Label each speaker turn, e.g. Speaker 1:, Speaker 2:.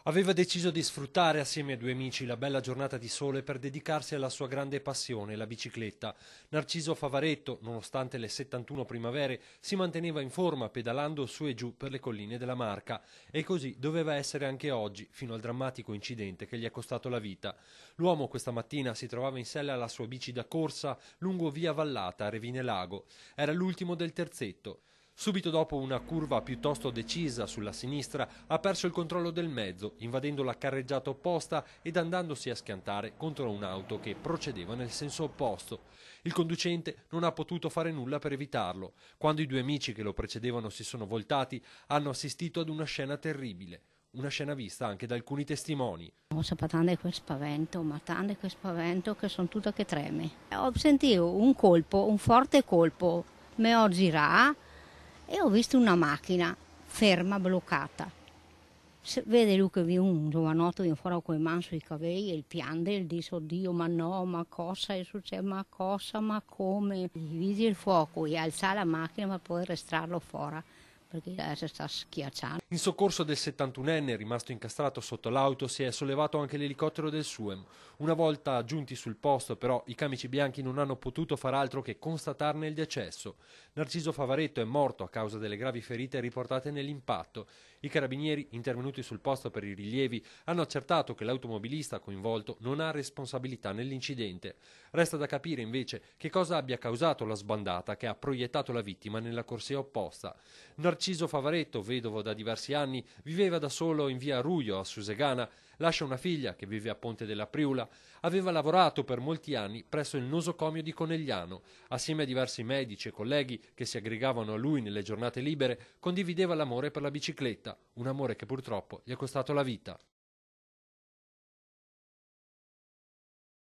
Speaker 1: Aveva deciso di sfruttare assieme a due amici la bella giornata di sole per dedicarsi alla sua grande passione, la bicicletta. Narciso Favaretto, nonostante le 71 primavere, si manteneva in forma pedalando su e giù per le colline della Marca e così doveva essere anche oggi, fino al drammatico incidente che gli è costato la vita. L'uomo questa mattina si trovava in sella alla sua bici da corsa lungo via Vallata a Revine Lago. Era l'ultimo del terzetto. Subito dopo una curva piuttosto decisa sulla sinistra ha perso il controllo del mezzo, invadendo la carreggiata opposta ed andandosi a schiantare contro un'auto che procedeva nel senso opposto. Il conducente non ha potuto fare nulla per evitarlo. Quando i due amici che lo precedevano si sono voltati, hanno assistito ad una scena terribile. Una scena vista anche da alcuni testimoni.
Speaker 2: Ho saputo tanto che spavento che sono tutta che treme. Ho sentito un colpo, un forte colpo, mi ho girato e ho visto una macchina ferma, bloccata. Vede lui che vi un giovanotto in fuori con le mani sui capelli e il piange e dice oddio ma no, ma cosa è successo, ma cosa, ma come. I vigili del fuoco e alza la macchina per poter estrarlo fuori perché adesso sta schiacciando.
Speaker 1: In soccorso del 71enne rimasto incastrato sotto l'auto si è sollevato anche l'elicottero del SUEM. Una volta giunti sul posto però i camici bianchi non hanno potuto far altro che constatarne il decesso. Narciso Favaretto è morto a causa delle gravi ferite riportate nell'impatto. I carabinieri intervenuti sul posto per i rilievi hanno accertato che l'automobilista coinvolto non ha responsabilità nell'incidente. Resta da capire invece che cosa abbia causato la sbandata che ha proiettato la vittima nella corsia opposta. Narciso Favaretto, vedovo da diversi anni, viveva da solo in via Ruio a Susegana, lascia una figlia che vive a Ponte della Priula, aveva lavorato per molti anni presso il nosocomio di Conegliano. Assieme a diversi medici e colleghi che si aggregavano a lui nelle giornate libere, condivideva l'amore per la bicicletta, un amore che purtroppo gli è costato la vita.